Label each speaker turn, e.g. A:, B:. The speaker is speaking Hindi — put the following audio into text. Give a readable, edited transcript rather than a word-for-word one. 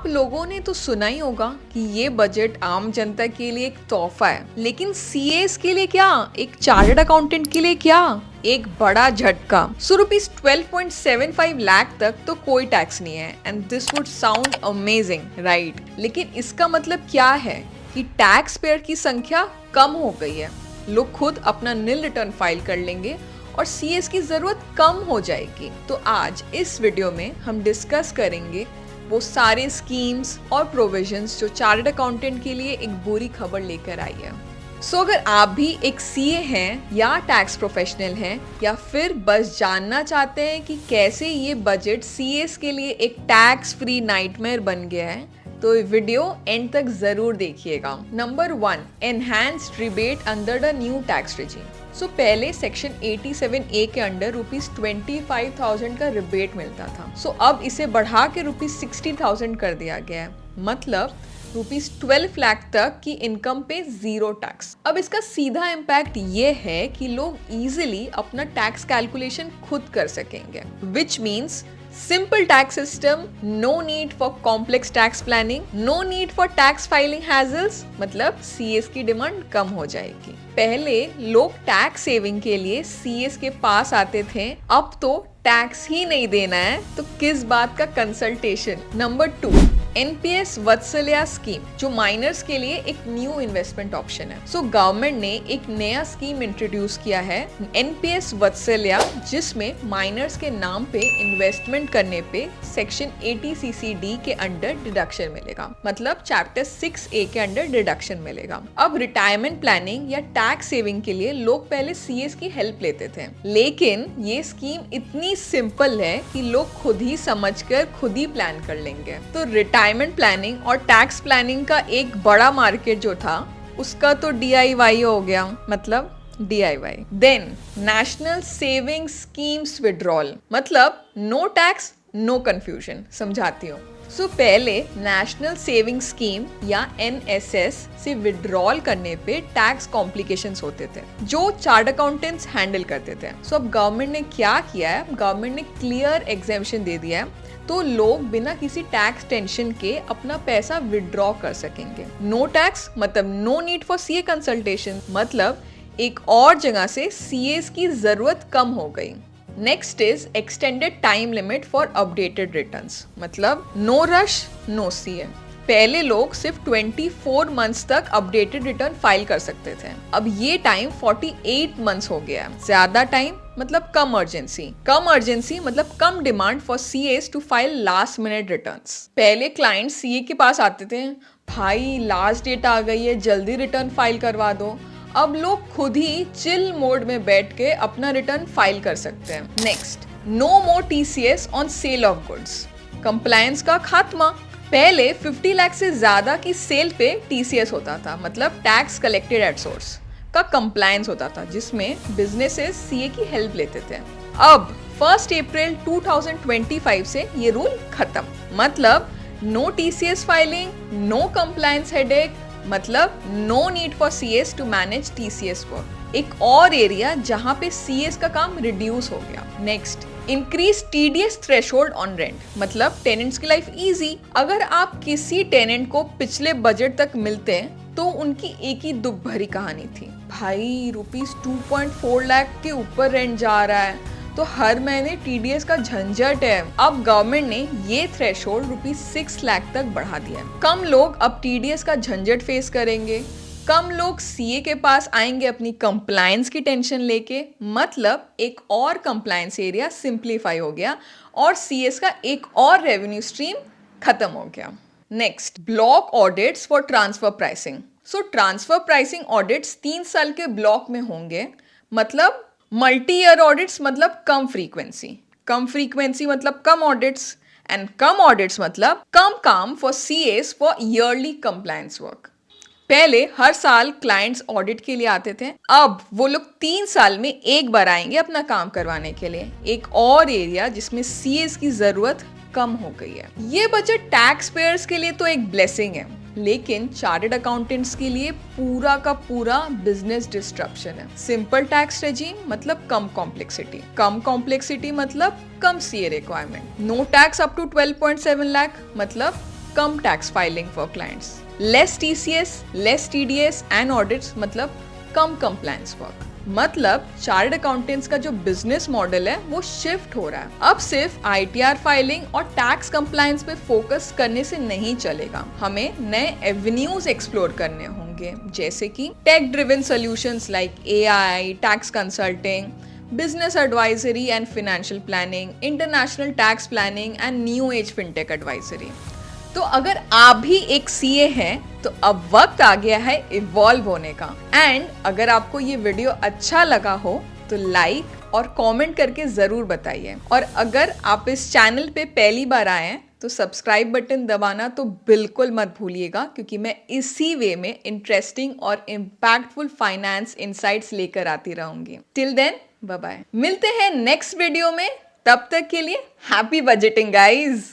A: आप लोगों ने तो सुना ही होगा कि ये बजट आम जनता के लिए एक तोहफा है, लेकिन सीएस के लिए क्या, एक चार्टर्ड अकाउंटेंट के लिए क्या, एक बड़ा झटका। सो ₹12.75 लाख तक तो कोई टैक्स नहीं है and this would sound amazing, right? लेकिन इसका मतलब क्या है कि टैक्स पेयर की संख्या कम हो गई है, लोग खुद अपना निल रिटर्न फाइल कर लेंगे और सीएस की जरूरत कम हो जाएगी। तो आज इस वीडियो में हम डिस्कस करेंगे वो सारे स्कीम्स और प्रोविजंस जो चार्टर्ड अकाउंटेंट के लिए एक बुरी खबर लेकर आई है। सो अगर आप भी एक सीए हैं या टैक्स प्रोफेशनल हैं या फिर बस जानना चाहते हैं कि कैसे ये बजट सीएस के लिए एक टैक्स फ्री नाइटमेयर बन गया है, तो वीडियो एंड तक जरूर देखिएगा। Number 1, enhanced rebate under the new tax regime. So पहले सेक्शन 87A के अंडर ₹25,000 का रिबेट मिलता था। सो अब इसे बढ़ा के ₹60,000 कर दिया गया है, मतलब ₹12 लाख तक की इनकम पे जीरो टैक्स। अब इसका सीधा इम्पैक्ट ये है कि लोग इजीली अपना टैक्स कैलकुलेशन खुद कर सकेंगे, which means simple tax system, no need for complex tax planning, no need for tax filing hassles, मतलब सीएस की डिमांड कम हो जाएगी। पहले लोग टैक्स सेविंग के लिए सीएस के पास आते थे, अब तो टैक्स ही नहीं देना है तो किस बात का consultation. Number 2, NPS Vatsalya scheme, जो माइनर्स के लिए एक न्यू इन्वेस्टमेंट ऑप्शन है। सो गवर्नमेंट ने एक नया स्कीम इंट्रोड्यूस किया है, एनपीएस वत्सल्या, जिसमें माइनर्स के नाम पे इन्वेस्टमेंट करने पे सेक्शन 80CCD के अंडर डिडक्शन मिलेगा, मतलब चैप्टर 6A के अंडर डिडक्शन मिलेगा। अब रिटायरमेंट प्लानिंग या टैक्स सेविंग के लिए लोग पहले सीएस की हेल्प लेते थे, लेकिन ये स्कीम इतनी सिंपल है कि लोग खुद ही समझकर खुद ही प्लान कर लेंगे। तो रिटायरमेंट प्लानिंग और टैक्स प्लानिंग का एक बड़ा मार्केट जो था उसका तो DIY हो गया, मतलब DIY। Then national saving schemes withdrawal, मतलब नो टैक्स नो कंफ्यूजन। समझाती हूँ। सो पहले नेशनल सेविंग स्कीम या NSS से विड्रॉल करने पे टैक्स कॉम्प्लिकेशंस होते थे जो चार्ट अकाउंटेंट्स हैंडल करते थे। सो अब गवर्नमेंट ने क्या किया है, गवर्नमेंट ने क्लियर एग्जेम्पशन दे दिया है, तो लोग बिना किसी टैक्स टेंशन के अपना पैसा विड्रॉ कर सकेंगे। नो टैक्स मतलब no need for CA consultation, मतलब एक और जगह से सीएस की जरूरत कम हो गई। Next is extended time limit for updated returns, मतलब नो रश नो सीए। पहले लोग सिर्फ 24 मंथ्स तक अपडेटेड रिटर्न फाइल कर सकते थे, अब ये टाइम 48 मंथ्स हो गया है। ज्यादा टाइम मतलब कम अर्जेंसी, कम अर्जेंसी मतलब कम demand for CS to file last minute returns. पहले क्लाइंट सीए के पास आते थे, भाई लास्ट डेट आ गई है, जल्दी रिटर्न फाइल करवा दो। अब लोग खुद ही चिल मोड में बैठ के अपना रिटर्न फाइल कर सकते हैं। Next, no more TCS on sale of goods, compliance का खात्मा। पहले 50 लाख से ज्यादा की सेल पे TCS होता था, मतलब टैक्स कलेक्टेड एट सोर्स का कंप्लायंस होता था, जिसमें बिजनेसेस सीए की हेल्प लेते थे। अब 1 अप्रैल 2025 से ये रूल खत्म, मतलब no TCS filing, no compliance headache, मतलब no need for CS to manage TCS work. एक और एरिया जहां पे सीएस का काम रिड्यूस हो गया। Next, increase TDS threshold on rent, मतलब टेनेंट्स की लाइफ इजी। अगर आप किसी टेनेंट को पिछले बजट तक मिलते हैं तो उनकी एक ही दुख भरी कहानी थी, भाई ₹2.4 लाख के ऊपर रेंट जा रहा है तो हर महीने TDS का झंझट है। अब गवर्नमेंट ने ये थ्रेशोल्ड ₹6 लाख तक बढ़ा दिया है। कम लोग अब TDS का झंझट फेस करेंगे, कम लोग सीए के पास आएंगे अपनी कंप्लायंस की टेंशन लेके, मतलब एक और कंप्लायंस एरिया सिंप्लीफाई हो गया और सीएस का एक और रेवेन्यू स्ट्रीम खत्म हो गया। Next, block audits for transfer pricing. So transfer pricing audits 3 साल के ब्लॉक में होंगे, मतलब मल्टी ईयर ऑडिट्स मतलब कम फ्रीक्वेंसी मतलब कम ऑडिट्स, एंड कम ऑडिट्स मतलब कम काम for CS for yearly compliance work. पहले हर साल क्लाइंट्स ऑडिट के लिए आते थे, अब वो लोग 3 साल में एक बार आएंगे अपना काम करवाने के लिए। एक और एरिया जिसमें सीएस की जरूरत कम हो गई है। ये बजट टैक्स पेयर्स के लिए तो एक ब्लेसिंग है, लेकिन चार्टर्ड अकाउंटेंट्स के लिए पूरा का पूरा बिजनेस डिस्ट्रप्शन है। सिंपल टैक्स रेजिम मतलब कम कॉम्प्लेक्सिटी मतलब कम CA requirement. No tax up to 12.7 lakh मतलब कम tax filing for clients, less TCS, less TDS and audits, मतलब कम कंप्लायंस वर्क। मतलब चार्टर्ड अकाउंटेंट्स का जो बिजनेस मॉडल है वो शिफ्ट हो रहा है। अब सिर्फ आईटीआर फाइलिंग और टैक्स कंप्लायंस पे फोकस करने से नहीं चलेगा, हमें नए एवेन्यूज एक्सप्लोर करने होंगे, जैसे कि tech driven solutions like AI, tax consulting, business advisory and financial planning, international tax planning and new age fintech advisory। तो अगर आप भी एक सीए हैं तो अब वक्त आ गया है इवॉल्व होने का। एंड अगर आपको ये वीडियो अच्छा लगा हो तो लाइक और कमेंट करके ज़रूर बताइए। और अगर आप इस चैनल पे पहली बार आए हैं तो सब्सक्राइब बटन दबाना तो बिल्कुल मत भूलिएगा, क्योंकि मैं इसी वे में इंटरेस्टिंग और इम्पैक्टफुल फाइनेंस इनसाइट्स लेकर आती रहूंगी। टिल देन बाय बाय, मिलते हैं नेक्स्ट वीडियो में। तब तक के लिए हैप्पी बजटिंग गाइज।